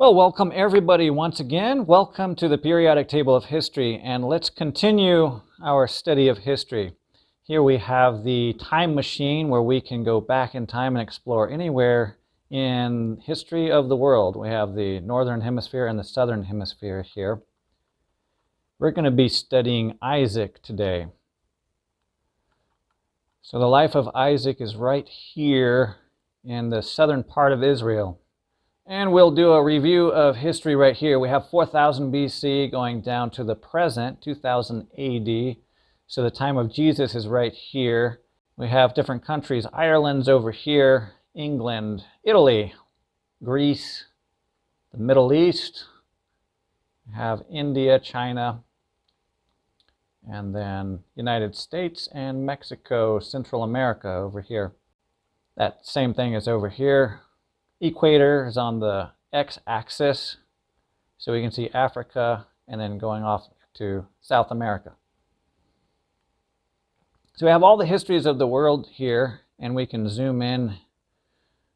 Well, welcome everybody once again. Welcome to the periodic table of history, and let's continue our study of history. Here we have the time machine where we can go back in time and explore anywhere in history of the world. We have the northern hemisphere and the southern hemisphere here. We're going to be studying Isaac today. So the life of Isaac is right here in the southern part of Israel. And we'll do a review of history right here. We have 4000 BC going down to the present, 2000 AD. So the time of Jesus is right here. We have different countries. Ireland's over here, England, Italy, Greece, the Middle East. We have India, China, and then United States and Mexico, Central America over here. That same thing is over here. Equator is on the x-axis, so we can see Africa and then going off to South America. So we have all the histories of the world here, and we can zoom in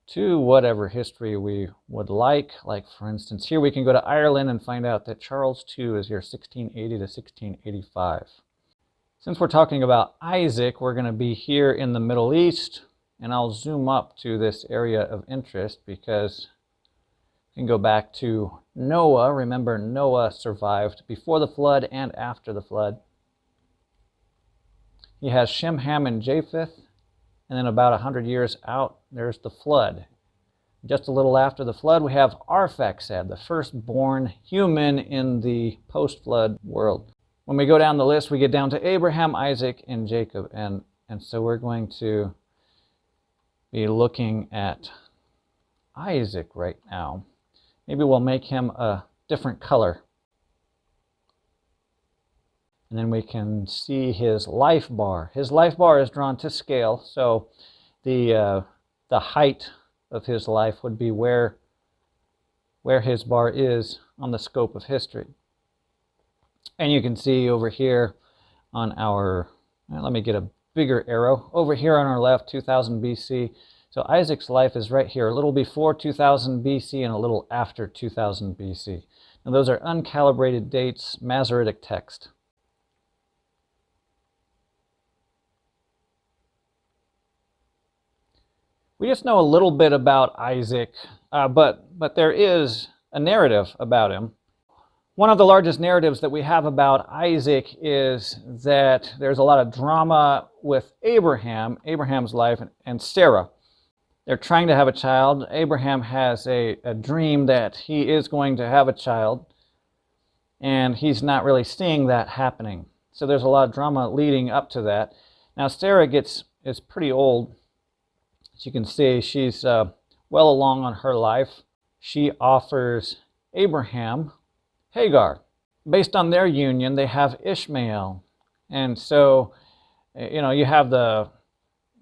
to whatever history we would like. Like, for instance, here we can go to Ireland and find out that Charles II is here 1680 to 1685. Since we're talking about Isaac, we're going to be here in the Middle East. And I'll zoom up to this area of interest because you can go back to Noah. Remember, Noah survived before the flood and after the flood. He has Shem, Ham, and Japheth. And then about 100 years out, there's the flood. Just a little after the flood, we have Arphaxad, the firstborn human in the post-flood world. When we go down the list, we get down to Abraham, Isaac, and Jacob. And so we're going to be looking at Isaac right now. Maybe we'll make him a different color. And then we can see his life bar. His life bar is drawn to scale, so the height of his life would be where his bar is on the scope of history. And you can see over here on our, let me get a bigger arrow. Over here on our left, 2000 BC. So Isaac's life is right here, a little before 2000 BC and a little after 2000 BC. Now those are uncalibrated dates, Masoretic text. We just know a little bit about Isaac, but there is a narrative about him. One of the largest narratives that we have about Isaac is that there's a lot of drama with Abraham's life, and Sarah. They're trying to have a child. Abraham has a dream that he is going to have a child, and he's not really seeing that happening. So there's a lot of drama leading up to that. Now Sarah is pretty old. As you can see, she's well along on her life. She offers Abraham Hagar. Based on their union, they have Ishmael. And so, you have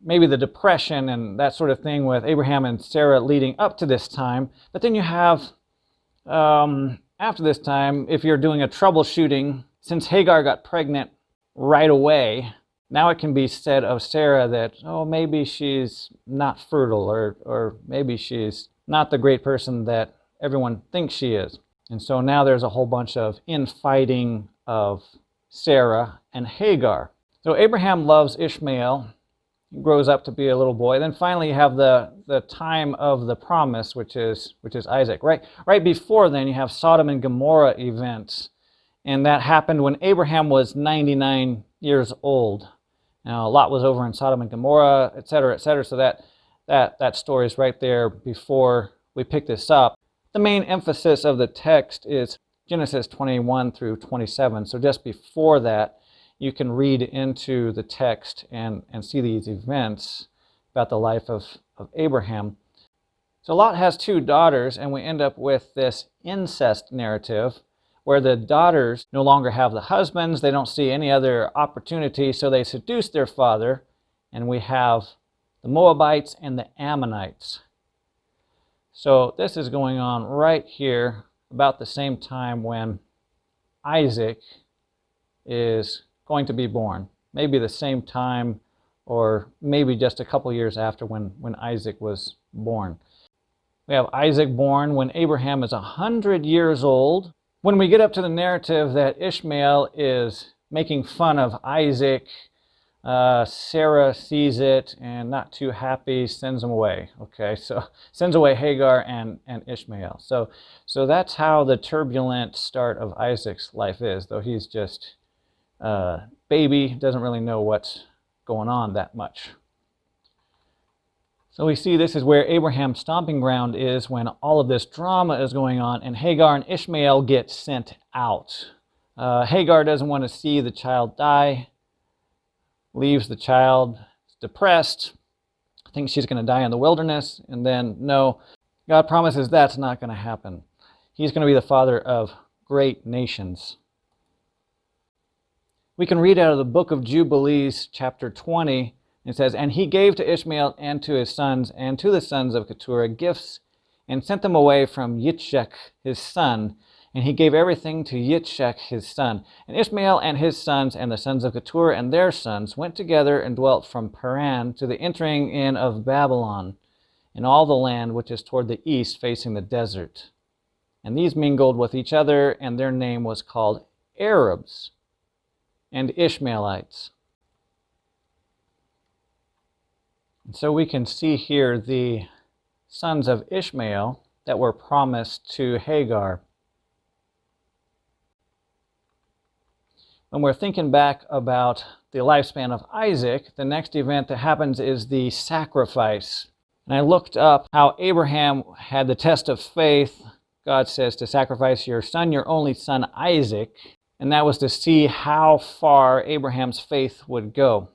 maybe the depression and that sort of thing with Abraham and Sarah leading up to this time. But then you have, after this time, if you're doing a troubleshooting, since Hagar got pregnant right away, now it can be said of Sarah that, oh, maybe she's not fertile, or maybe she's not the great person that everyone thinks she is. And so now there's a whole bunch of infighting of Sarah and Hagar. So Abraham loves Ishmael. He grows up to be a little boy. Then finally you have the time of the promise, which is Isaac. Right before then you have Sodom and Gomorrah events. And that happened when Abraham was 99 years old. Now Lot was over in Sodom and Gomorrah, etc., etc. So that story is right there before we pick this up. The main emphasis of the text is Genesis 21 through 27. So just before that, you can read into the text and see these events about the life of Abraham. So Lot has two daughters, and we end up with this incest narrative where the daughters no longer have the husbands. They don't see any other opportunity, so they seduce their father, and we have the Moabites and the Ammonites. So this is going on right here about the same time when Isaac is going to be born. Maybe the same time, or maybe just a couple years after when Isaac was born. We have Isaac born when Abraham is 100 years old. When we get up to the narrative that Ishmael is making fun of Isaac, Sarah sees it and not too happy, sends him away. Okay, so sends away Hagar and Ishmael. So that's how the turbulent start of Isaac's life is, though he's just a baby, doesn't really know what's going on that much. So we see this is where Abraham's stomping ground is when all of this drama is going on, and Hagar and Ishmael get sent out. Hagar doesn't want to see the child die, leaves the child depressed, thinks she's going to die in the wilderness, and then no, God promises that's not going to happen. He's going to be the father of great nations. We can read out of the book of Jubilees, chapter 20. It says, "And he gave to Ishmael and to his sons and to the sons of Keturah gifts, and sent them away from Yitzchak his son. And he gave everything to Yitzchak his son. And Ishmael and his sons and the sons of Keturah and their sons went together and dwelt from Paran to the entering in of Babylon, in all the land which is toward the east facing the desert. And these mingled with each other, and their name was called Arabs and Ishmaelites." And so we can see here the sons of Ishmael that were promised to Hagar. When we're thinking back about the lifespan of Isaac, the next event that happens is the sacrifice. And I looked up how Abraham had the test of faith. God says to sacrifice your son, your only son Isaac, and that was to see how far Abraham's faith would go.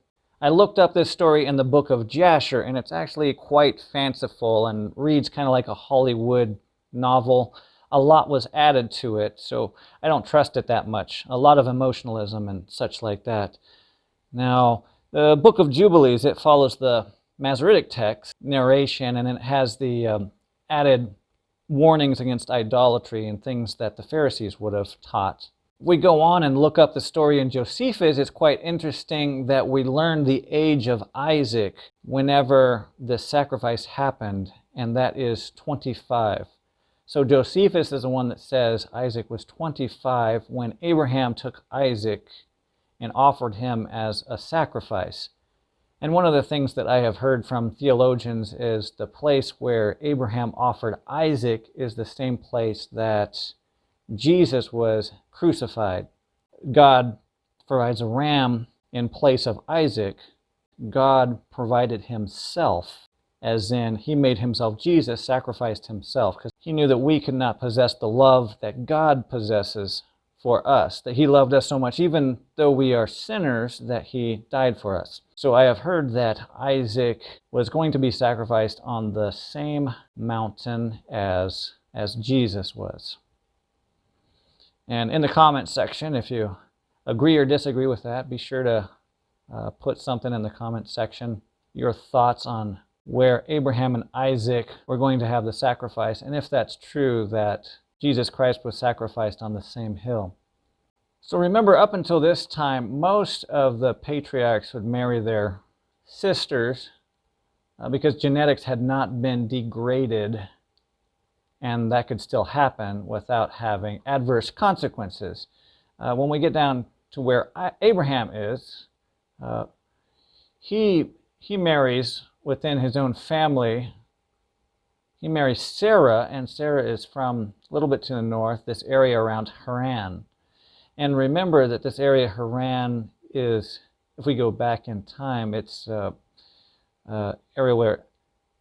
I looked up this story in the book of Jasher, and it's actually quite fanciful and reads kind of like a Hollywood novel. A lot was added to it, so I don't trust it that much. A lot of emotionalism and such like that. Now, the book of Jubilees, it follows the Masoretic text narration, and it has the added warnings against idolatry and things that the Pharisees would have taught. We go on and look up the story in Josephus. It's quite interesting that we learn the age of Isaac whenever the sacrifice happened, and that is 25. So Josephus is the one that says Isaac was 25 when Abraham took Isaac and offered him as a sacrifice. And one of the things that I have heard from theologians is the place where Abraham offered Isaac is the same place that Jesus was crucified. God provides a ram in place of Isaac. God provided himself, as in he made himself, Jesus sacrificed himself, because he knew that we could not possess the love that God possesses for us, that he loved us so much, even though we are sinners, that he died for us. So I have heard that Isaac was going to be sacrificed on the same mountain as Jesus was. And in the comments section, if you agree or disagree with that, be sure to put something in the comments section, your thoughts on where Abraham and Isaac were going to have the sacrifice, and if that's true that Jesus Christ was sacrificed on the same hill. So remember, up until this time, most of the patriarchs would marry their sisters because genetics had not been degraded, and that could still happen without having adverse consequences. When we get down to where Abraham is, he marries within his own family. He marries Sarah, and Sarah is from a little bit to the north, this area around Haran. And remember that this area, Haran, is, if we go back in time, it's an area where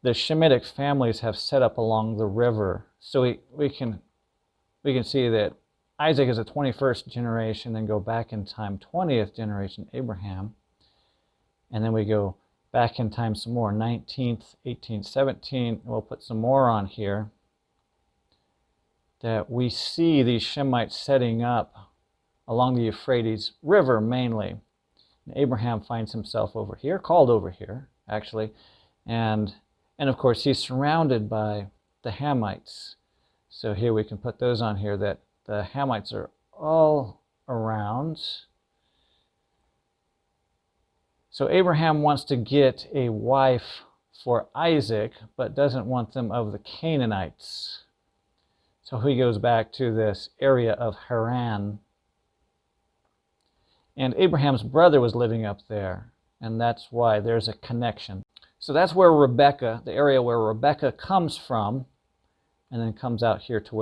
the Shemitic families have set up along the river. So we can see that Isaac is a 21st generation, then go back in time, 20th generation Abraham, and then we go back in time some more, 19th, 18th, 17th, and we'll put some more on here, that we see these Shemites setting up along the Euphrates River mainly. And Abraham finds himself over here, called over here, actually, and of course he's surrounded by the Hamites. So here we can put those on here, that the Hamites are all around. So Abraham wants to get a wife for Isaac, but doesn't want them of the Canaanites. So he goes back to this area of Haran. And Abraham's brother was living up there, and that's why there's a connection. So that's where Rebekah, the area where Rebekah comes from, and then comes out here to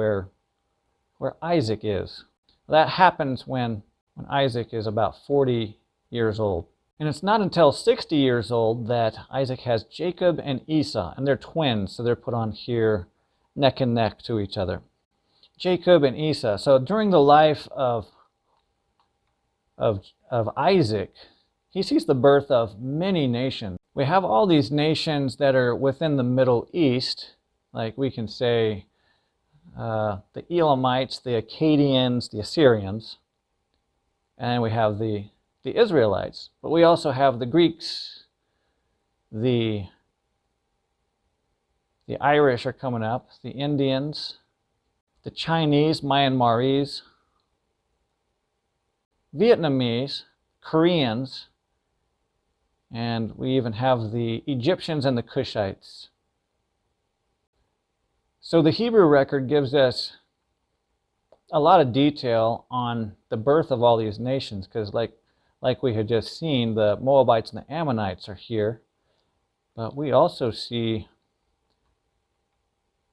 where Isaac is. That happens when Isaac is about 40 years old. And it's not until 60 years old that Isaac has Jacob and Esau, and they're twins, so they're put on here neck and neck to each other. Jacob and Esau. So during the life of Isaac, he sees the birth of many nations. We have all these nations that are within the Middle East, like we can say the Elamites, the Akkadians, the Assyrians, and we have the Israelites. But we also have the Greeks, the Irish are coming up, the Indians, the Chinese, Myanmarese, Vietnamese, Koreans, and we even have the Egyptians and the Cushites. So the Hebrew record gives us a lot of detail on the birth of all these nations, because like we had just seen, the Moabites and the Ammonites are here, but we also see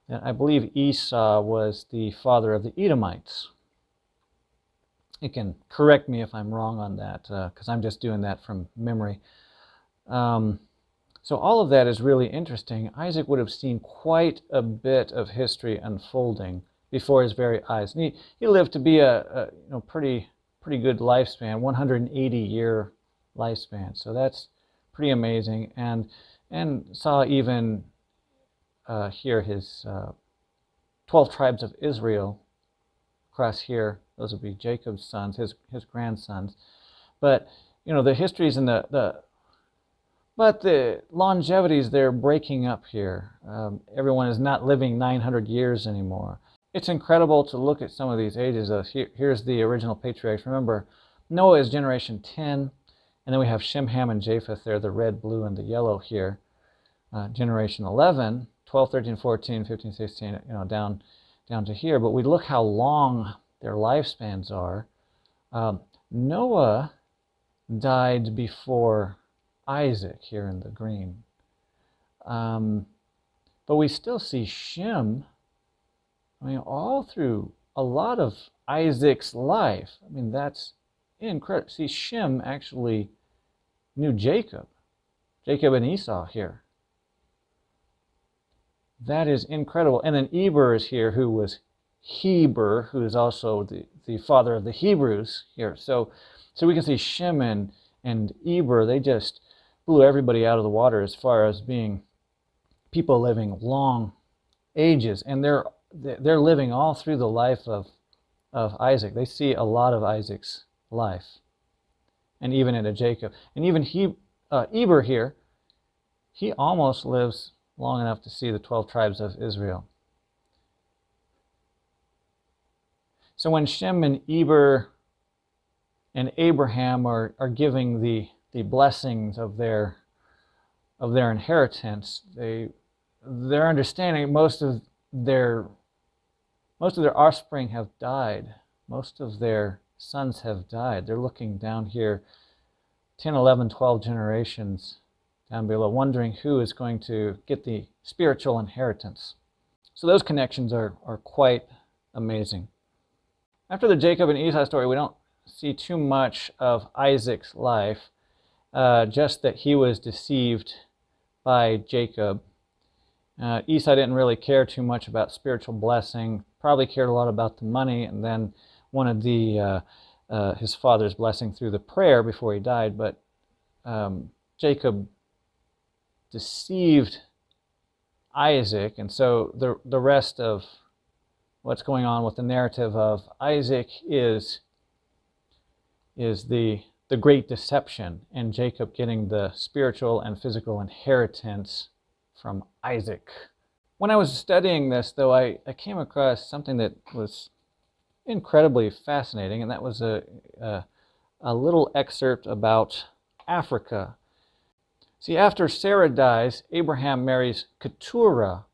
that I believe Esau was the father of the Edomites. You can correct me if I'm wrong on that, because I'm just doing that from memory. So all of that is really interesting. Isaac would have seen quite a bit of history unfolding before his very eyes. And he lived to be a pretty good lifespan, 180-year lifespan. So that's pretty amazing. And saw even here his 12 tribes of Israel across here. Those would be Jacob's sons, his grandsons. But the histories and but the longevities, they're breaking up here. Everyone is not living 900 years anymore. It's incredible to look at some of these ages. Here's the original patriarchs. Remember, Noah is generation 10, and then we have Shem, Ham, and Japheth. They're the red, blue, and the yellow here. Generation 11, 12, 13, 14, 15, 16, down to here. But we look how long their lifespans are. Noah died before Isaac here in the green. But we still see Shem, all through a lot of Isaac's life. That's incredible. See, Shem actually knew Jacob and Esau here. That is incredible. And then Eber is here, who was Heber, who is also the father of the Hebrews here. So we can see Shem and Eber, they just blew everybody out of the water as far as being people living long ages. And they're living all through the life of Isaac. They see a lot of Isaac's life, and even into Jacob. And even Eber here, he almost lives long enough to see the 12 tribes of Israel. So when Shem and Eber and Abraham are giving the blessings of their inheritance, they're understanding most of their offspring have died. Most of their sons have died. They're looking down here 10, 11, 12 generations down below, wondering who is going to get the spiritual inheritance. So those connections are quite amazing. After the Jacob and Esau story, we don't see too much of Isaac's life, just that he was deceived by Jacob. Esau didn't really care too much about spiritual blessing, probably cared a lot about the money, and then wanted his father's blessing through the prayer before he died. But Jacob deceived Isaac, and so the rest of what's going on with the narrative of Isaac is the great deception, and Jacob getting the spiritual and physical inheritance from Isaac. When I was studying this, though, I came across something that was incredibly fascinating, and that was a little excerpt about Africa. See, after Sarah dies, Abraham marries Keturah.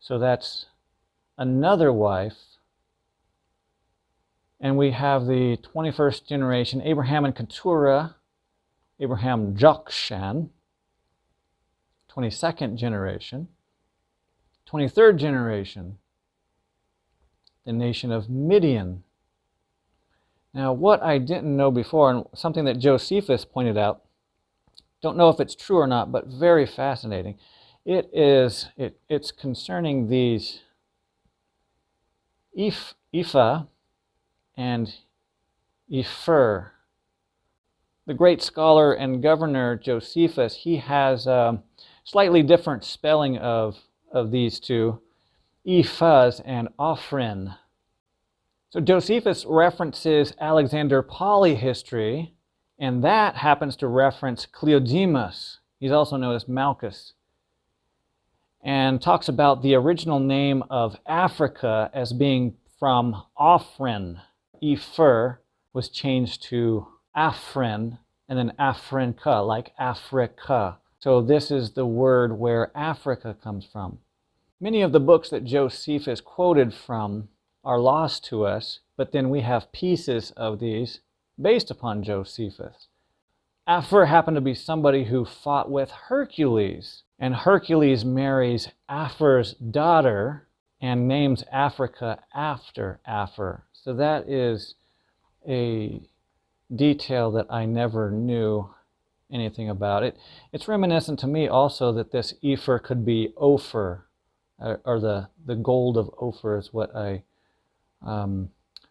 So that's another wife. And we have the 21st generation, Abraham and Keturah, Abraham Jokshan, 22nd generation. 23rd generation, the nation of Midian. Now, what I didn't know before, and something that Josephus pointed out, don't know if it's true or not, but very fascinating. It's concerning these Ephah and Epher. The great scholar and governor Josephus, he has a slightly different spelling of these two, Ephahs and Ophrin. So Josephus references Alexander polyhistory, and that happens to reference Cleodemus. He's also known as Malchus, and talks about the original name of Africa as being from Ophrin. Epher was changed to Afrin, and then Afrinka, like Africa. So this is the word where Africa comes from. Many of the books that Josephus quoted from are lost to us, but then we have pieces of these based upon Josephus. Aphor happened to be somebody who fought with Hercules, and Hercules marries Aphor's daughter and names Africa after Aphor. So that is a detail that I never knew anything about. It's reminiscent to me also that this Epher could be Ophir, or the gold of Ophir is what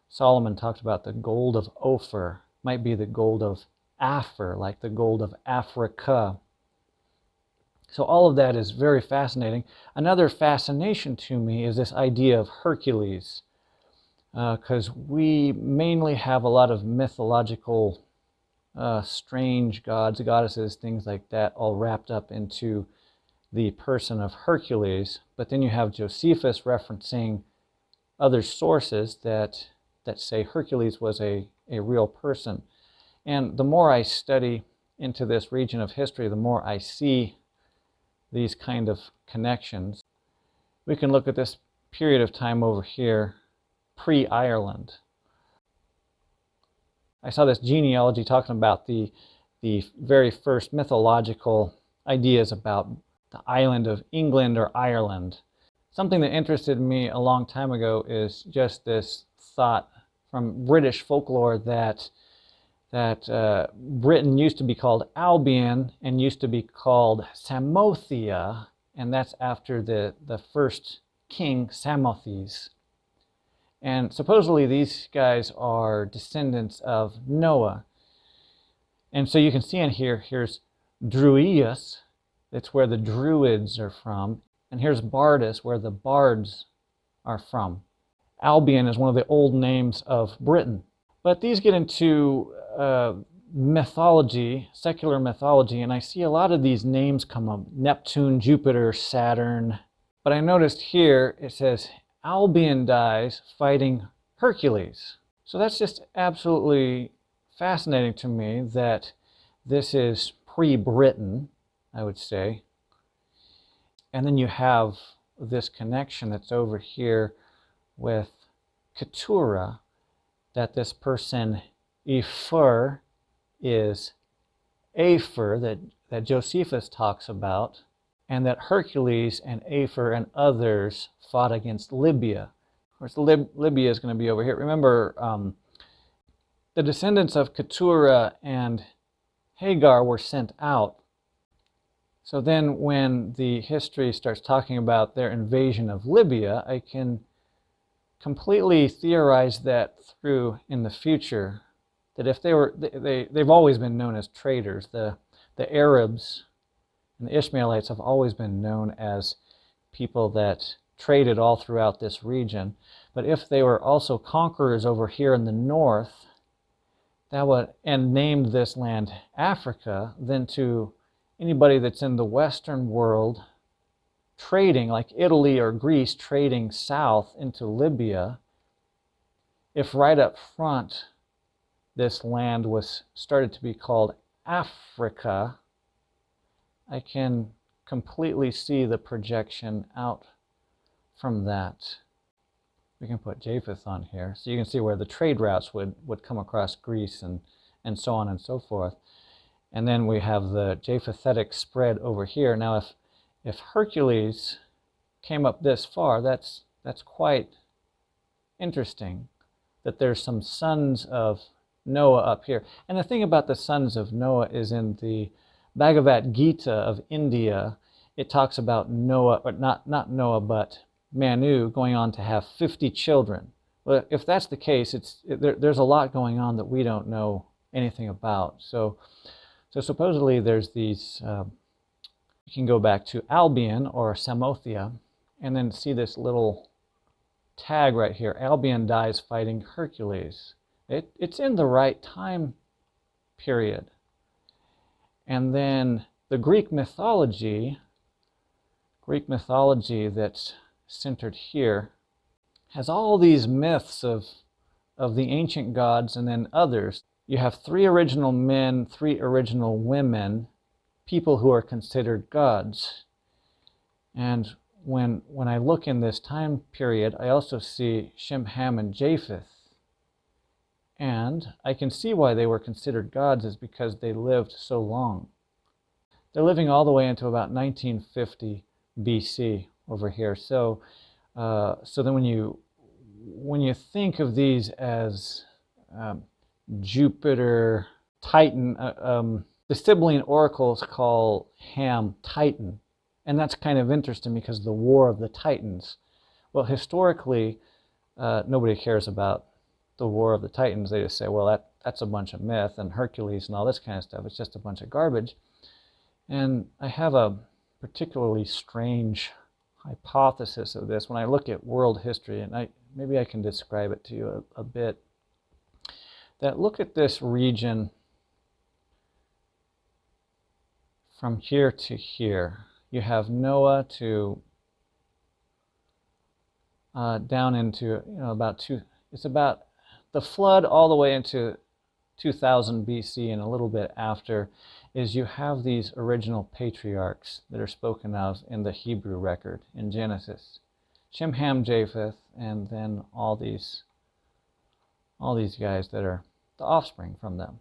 Solomon talked about. The gold of Ophir might be the gold of Aphor, like the gold of Africa. So all of that is very fascinating. Another fascination to me is this idea of Hercules, because we mainly have a lot of mythological strange gods, goddesses, things like that, all wrapped up into the person of Hercules. But then you have Josephus referencing other sources that say Hercules was a real person. And the more I study into this region of history, the more I see these kind of connections. We can look at this period of time over here, pre-Ireland. I saw this genealogy talking about the very first mythological ideas about the island of England or Ireland. Something that interested me a long time ago is just this thought from British folklore that Britain used to be called Albion and used to be called Samothea, and that's after the first king, Samothrace. And supposedly these guys are descendants of Noah. And so you can see in here, here's Druius, that's where the Druids are from. And here's Bardus, where the Bards are from. Albion is one of the old names of Britain. But these get into mythology, secular mythology, and I see a lot of these names come up. Neptune, Jupiter, Saturn. But I noticed here it says Albion dies fighting Hercules. So that's just absolutely fascinating to me that this is pre-Britain, I would say. And then you have this connection that's over here with Keturah, that this person Epher is Aphor that Josephus talks about, and that Hercules and Aphor and others fought against Libya. Of course, Libya is going to be over here. Remember, the descendants of Keturah and Hagar were sent out. So then when the history starts talking about their invasion of Libya, I can completely theorize that through in the future, that if they've always been known as traders. The Arabs and the Ishmaelites have always been known as people that traded all throughout this region. But if they were also conquerors over here in the north, and named this land Africa, then to anybody that's in the Western world trading, like Italy or Greece trading south into Libya, if right up front this land was started to be called Africa, I can completely see the projection out from that. We can put Japheth on here, so you can see where the trade routes would come across Greece and so on and so forth. And then we have the Japhethetic spread over here. Now, if Hercules came up this far, that's quite interesting, that there's some sons of Noah up here. And the thing about the sons of Noah is in the Bhagavad Gita of India, it talks about Noah, or not Noah, but Manu going on to have 50 children. Well, if that's the case, there's a lot going on that we don't know anything about. So supposedly there's these, you can go back to Albion or Samothea and then see this little tag right here. Albion dies fighting Hercules. It's in the right time period. And then the Greek mythology that's centered here has all these myths of the ancient gods and then others. You have 3 original men, 3 original women, people who are considered gods. And when I look in this time period, I also see Shem, Ham, and Japheth. And I can see why they were considered gods is because they lived so long. They're living all the way into about 1950 BC over here. So then when you think of these as Jupiter, Titan, the Sibylline oracles call Ham Titan. And that's kind of interesting because the War of the Titans. Well, historically, nobody cares about the War of the Titans. They just say, well, that's a bunch of myth, and Hercules and all this kind of stuff. It's just a bunch of garbage. And I have a particularly strange hypothesis of this when I look at world history, and maybe I can describe it to you a bit. That look at this region from here to here. You have Noah to down into, it's about the flood all the way into 2000 BC and a little bit after, is you have these original patriarchs that are spoken of in the Hebrew record in Genesis. Shem, Ham, Japheth, and then all these guys that are the offspring from them.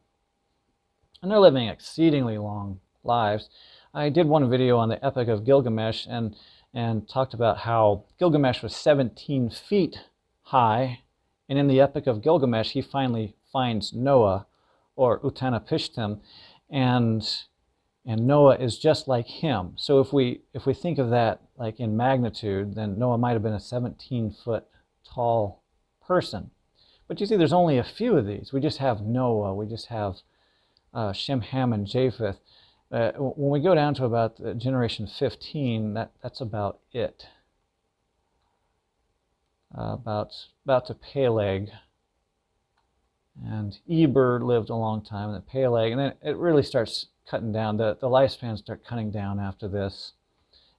And they're living exceedingly long lives. I did one video on the Epic of Gilgamesh and talked about how Gilgamesh was 17 feet high, and in the Epic of Gilgamesh he finally finds Noah, or Utanapishtim, and Noah is just like him. So if we think of that like in magnitude, then Noah might have been a 17-foot tall person. But you see, there's only a few of these. We just have Noah, we just have Shem, Ham, and Japheth. When we go down to about generation 15, that's about it. About to Peleg. And Eber lived a long time, and Peleg, and then it really starts cutting down. The lifespans start cutting down after this,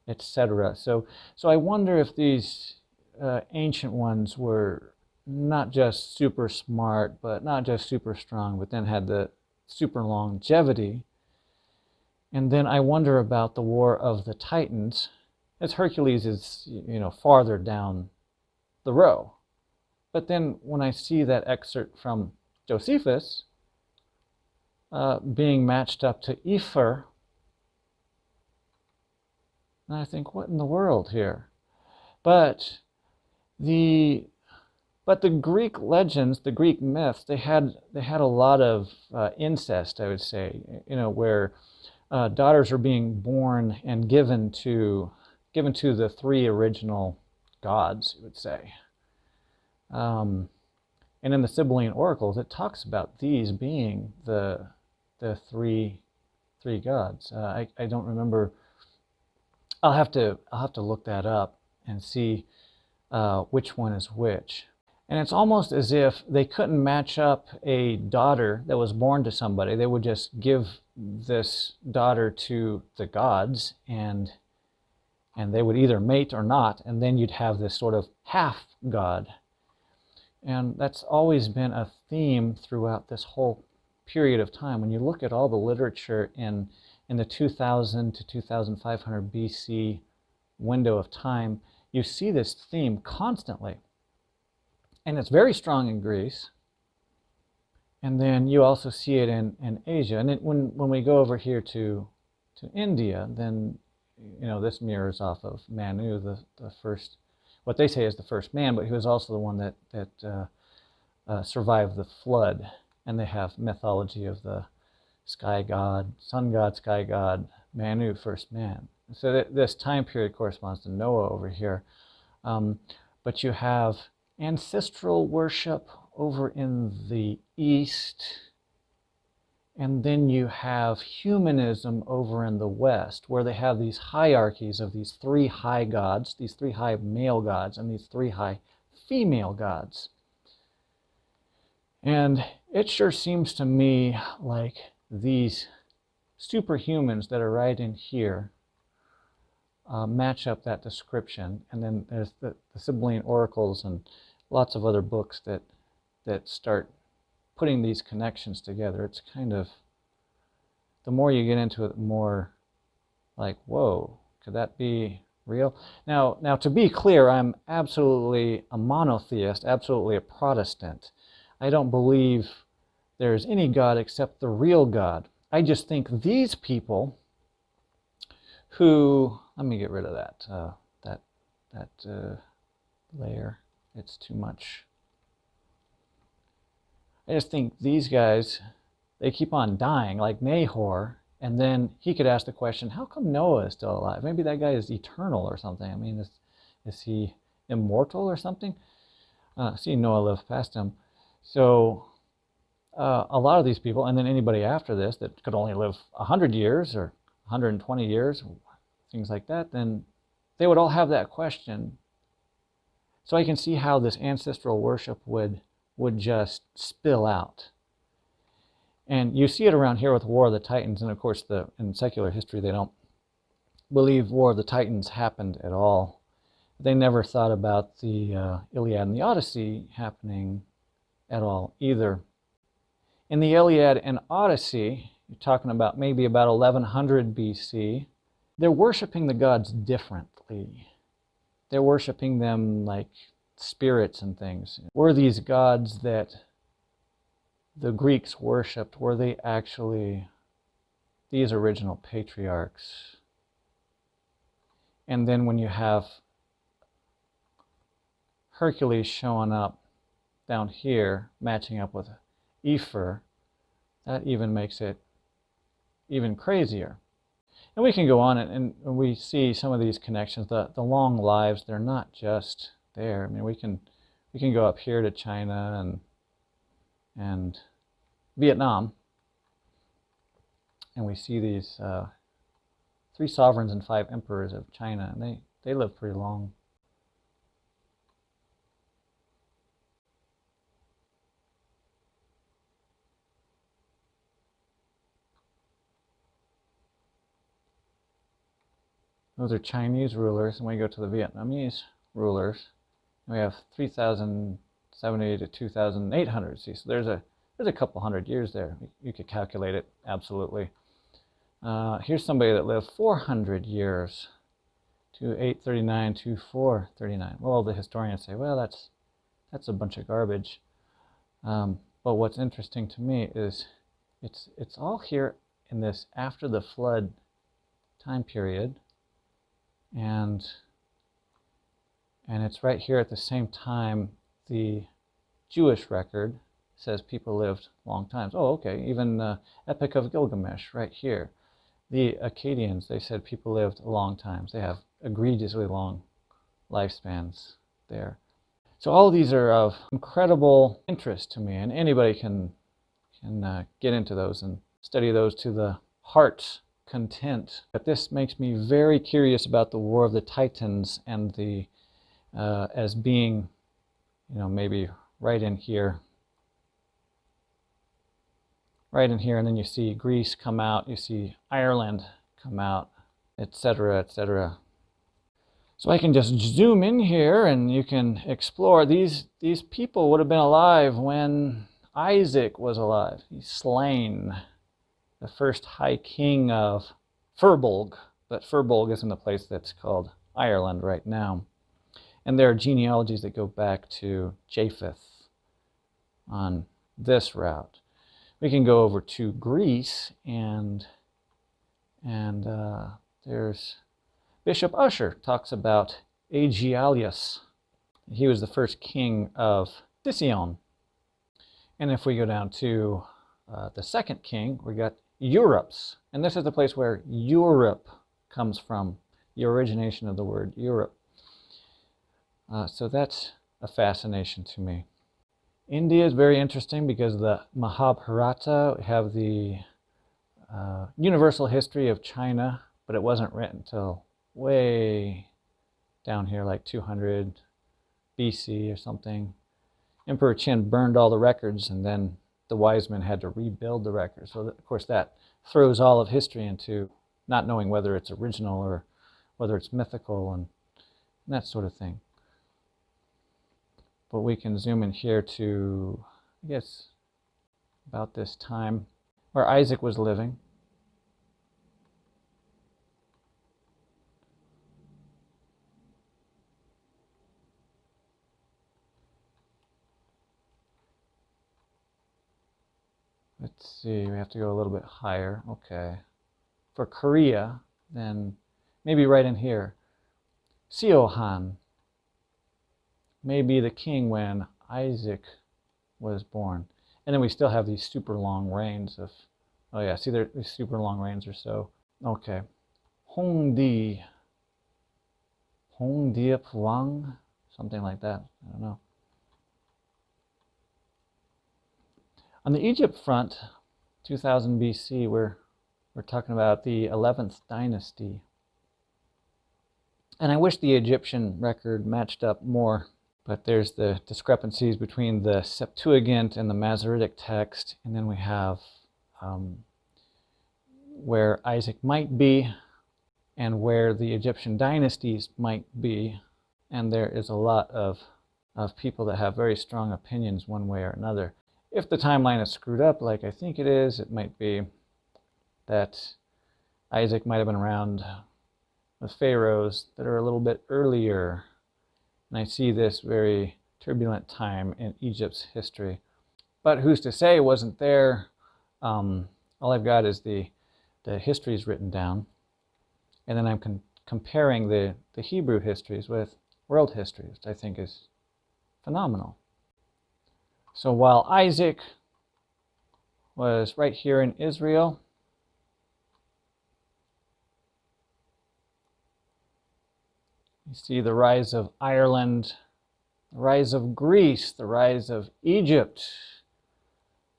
etc. So I wonder if these ancient ones were not just super smart, but not just super strong, but then had the super longevity. And then I wonder about the War of the Titans, as Hercules is, farther down the row. But then when I see that excerpt from Josephus being matched up to Epher, and I think, what in the world here? But the Greek legends, the Greek myths, they had a lot of incest, I would say, where daughters are being born and given to the 3 original gods, you would say. And in the Sibylline oracles, it talks about these being the three gods. I don't remember. I'll have to look that up and see which one is which. And it's almost as if they couldn't match up a daughter that was born to somebody. They would just give this daughter to the gods, and they would either mate or not, and then you'd have this sort of half god. And that's always been a theme throughout this whole period of time. When you look at all the literature in in the 2000 to 2500 BC window of time, you see this theme constantly. And it's very strong in Greece. And then you also see it in Asia. And when we go over here to India, then this mirrors off of Manu, the first, what they say is the first man, but he was also the one that survived the flood. And they have mythology of the sky god, sun god, sky god, Manu, first man. So this time period corresponds to Noah over here. But you have ancestral worship over in the east, and then you have humanism over in the west, where they have these hierarchies of these three high gods, these three high male gods, and these three high female gods. And it sure seems to me like these superhumans that are right in here match up that description. And then there's the Sibylline oracles and lots of other books that start putting these connections together. It's kind of, the more you get into it, the more like, whoa, could that be real? Now to be clear, I'm absolutely a monotheist, absolutely a Protestant. I don't believe there's any God except the real God. I just think these people who, let me get rid of that layer. It's too much. I just think these guys, they keep on dying, like Nahor, and then he could ask the question, how come Noah is still alive? Maybe that guy is eternal or something. I mean, is he immortal or something? See, Noah lived past him. So a lot of these people, and then anybody after this that could only live 100 years or 120 years, things like that, then they would all have that question. So I can see how this ancestral worship would just spill out. And you see it around here with War of the Titans, and of course in secular history they don't believe War of the Titans happened at all. They never thought about the Iliad and the Odyssey happening at all either. In the Iliad and Odyssey, you're talking about maybe about 1100 BC, they're worshiping the gods differently. They're worshiping them like spirits and things. Were these gods that the Greeks worshipped, were they actually these original patriarchs? And then when you have Hercules showing up down here, matching up with Ephor, that even makes it even crazier. And we can go on and we see some of these connections. The long lives, they're not just there. I mean, we can go up here to China and Vietnam, and we see these 3 sovereigns and 5 emperors of China, and they live pretty long. Those are Chinese rulers, and we go to the Vietnamese rulers. We have 3,070 to 2,800. See, so there's a couple hundred years there. You could calculate it absolutely. Here's somebody that lived 400 years, 2839 to 439. Well, the historians say, well, that's a bunch of garbage. But what's interesting to me is it's all here in this after the flood time period. And it's right here at the same time the Jewish record says people lived long times. Oh, okay, even Epic of Gilgamesh right here. The Akkadians, they said people lived long times. They have egregiously long lifespans there. So all of these are of incredible interest to me, and anybody can get into those and study those to the heart's content. But this makes me very curious about the War of the Titans and the as being, maybe right in here, and then you see Greece come out, you see Ireland come out, etc., etc. So I can just zoom in here and you can explore. These people would have been alive when Isaac was alive. He's slain the first high king of Firbolg, but Firbolg isn't a place that's called Ireland right now. And there are genealogies that go back to Japheth on this route. We can go over to Greece, and there's Bishop Ussher talks about Aegialus. He was the first king of Sicyon. And if we go down to the second king, we got Europes. And this is the place where Europe comes from, the origination of the word Europe. So that's a fascination to me. India is very interesting because the Mahabharata have the universal history of China, but it wasn't written until way down here, like 200 BC or something. Emperor Qin burned all the records, and then the wise men had to rebuild the records. So, of course, that throws all of history into not knowing whether it's original or whether it's mythical and that sort of thing. But we can zoom in here to, I guess, about this time where Isaac was living. Let's see, we have to go a little bit higher. Okay. For Korea, then maybe right in here, Seohan may be the king when Isaac was born. And then we still have these super long reigns of, oh yeah, see, these super long reigns or so. Okay. Hongdi Puang, something like that. I don't know. On the Egypt front, 2000 BC, we're talking about the 11th dynasty. And I wish the Egyptian record matched up more, but there's the discrepancies between the Septuagint and the Masoretic text, and then we have where Isaac might be and where the Egyptian dynasties might be. And there is a lot of people that have very strong opinions one way or another. If the timeline is screwed up, like I think it is, it might be that Isaac might have been around with pharaohs that are a little bit earlier. And I see this very turbulent time in Egypt's history. But who's to say it wasn't there? All I've got is the histories written down. And then I'm comparing the Hebrew histories with world history, which I think is phenomenal. So while Isaac was right here in Israel, you see the rise of Ireland, the rise of Greece, the rise of Egypt,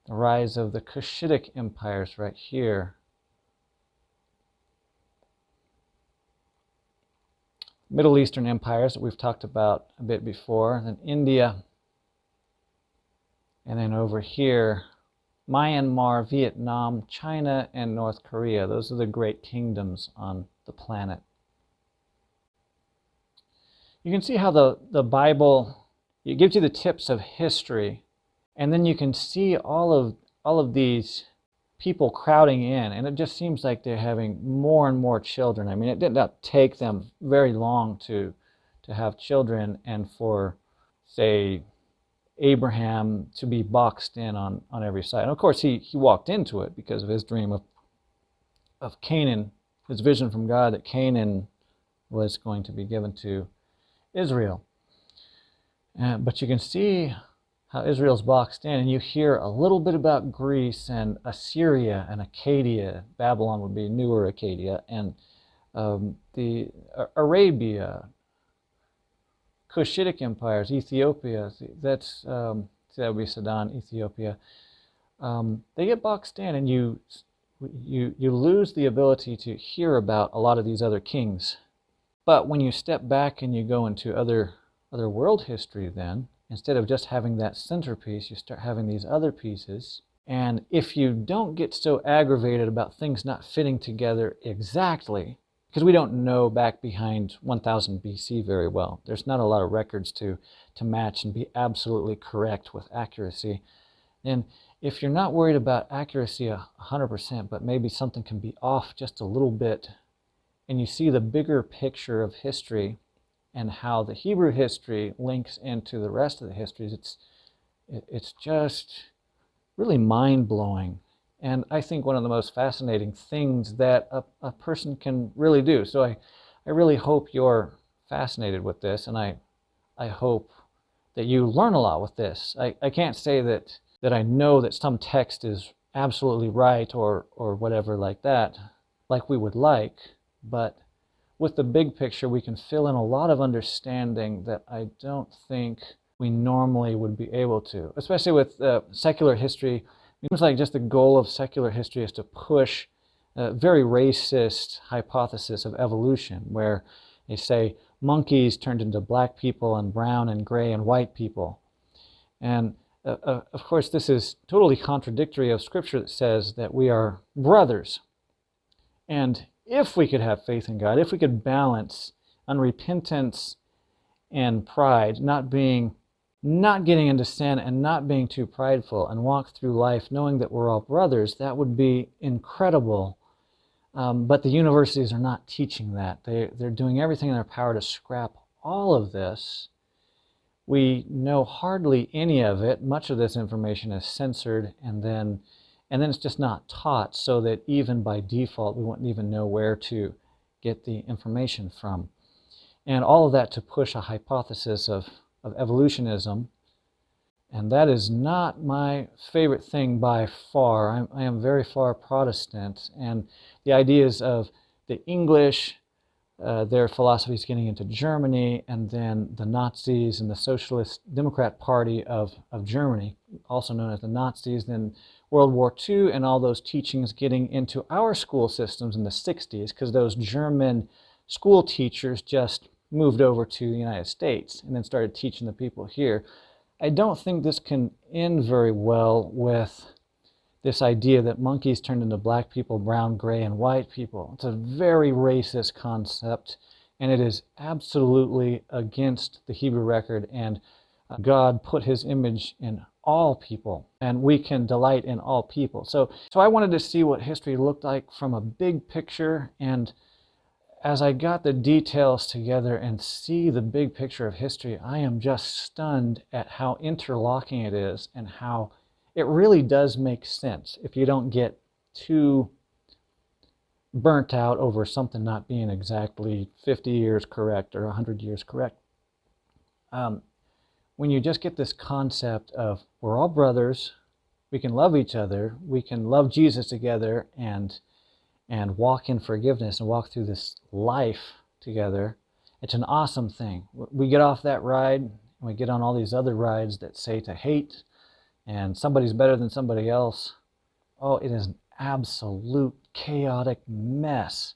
the rise of the Cushitic empires right here. Middle Eastern empires that we've talked about a bit before, then India, and then over here, Myanmar, Vietnam, China, and North Korea. Those are the great kingdoms on the planet. You can see how the Bible, it gives you the tips of history, and then you can see all of these people crowding in, and it just seems like they're having more and more children. I mean, it did not take them very long to have children, and for, say, Abraham to be boxed in on every side. And of course, he walked into it because of his dream of Canaan, his vision from God that Canaan was going to be given to Israel. But you can see how Israel's boxed in, and you hear a little bit about Greece and Assyria and Akkadia. Babylon would be newer Akkadia, and the Arabia, Cushitic empires, Ethiopia, that would be Sudan, Ethiopia. They get boxed in, and you lose the ability to hear about a lot of these other kings. But when you step back and you go into other world history, then instead of just having that centerpiece, you start having these other pieces. And if you don't get so aggravated about things not fitting together exactly, because we don't know back behind 1000 BC very well. There's not a lot of records to match and be absolutely correct with accuracy. And if you're not worried about accuracy 100%, but maybe something can be off just a little bit, and you see the bigger picture of history and how the Hebrew history links into the rest of the histories, it's just really mind-blowing. And I think one of the most fascinating things that a person can really do. So I really hope you're fascinated with this, and I hope that you learn a lot with this. I can't say that I know that some text is absolutely right or whatever like that, like we would like, but with the big picture we can fill in a lot of understanding that I don't think we normally would be able to, especially with secular history. It seems like just the goal of secular history is to push a very racist hypothesis of evolution, where they say monkeys turned into black people and brown and gray and white people. And of course, this is totally contradictory of Scripture that says that we are brothers. And if we could have faith in God, if we could balance unrepentance and pride, not getting into sin and not being too prideful, and walk through life knowing that we're all brothers, that would be incredible. But the universities are not teaching that. They're doing everything in their power to scrap all of this. We know hardly any of it. Much of this information is censored, and then it's just not taught, so that even by default we wouldn't even know where to get the information from. And all of that to push a hypothesis of evolutionism, and that is not my favorite thing by far. I am very far Protestant, and the ideas of the English, their philosophies getting into Germany, and then the Nazis and the Socialist Democrat Party of Germany, also known as the Nazis, then World War II, and all those teachings getting into our school systems in the 60s, because those German school teachers just moved over to the United States and then started teaching the people here. I don't think this can end very well with this idea that monkeys turned into black people, brown, gray, and white people. It's a very racist concept, and it is absolutely against the Hebrew record, and God put his image in all people, and we can delight in all people. So I wanted to see what history looked like from a big picture, and as I got the details together and see the big picture of history, I am just stunned at how interlocking it is, and how it really does make sense if you don't get too burnt out over something not being exactly 50 years correct or 100 years correct. When you just get this concept of we're all brothers, we can love each other, we can love Jesus together, and walk in forgiveness and walk through this life together, it's an awesome thing. We get off that ride and we get on all these other rides that say to hate and somebody's better than somebody else. Oh, it is an absolute chaotic mess.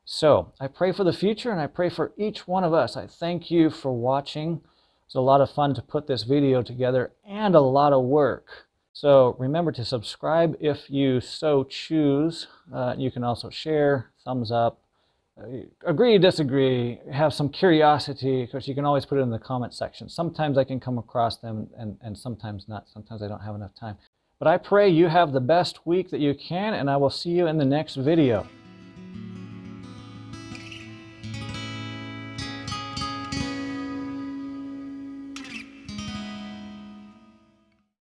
So I pray for the future, and I pray for each one of us. I thank you for watching. It's a lot of fun to put this video together, and a lot of work. So remember to subscribe if you so choose. You can also share, thumbs up, agree, disagree, have some curiosity, because you can always put it in the comment section. Sometimes I can come across them and sometimes not. Sometimes I don't have enough time. But I pray you have the best week that you can, and I will see you in the next video.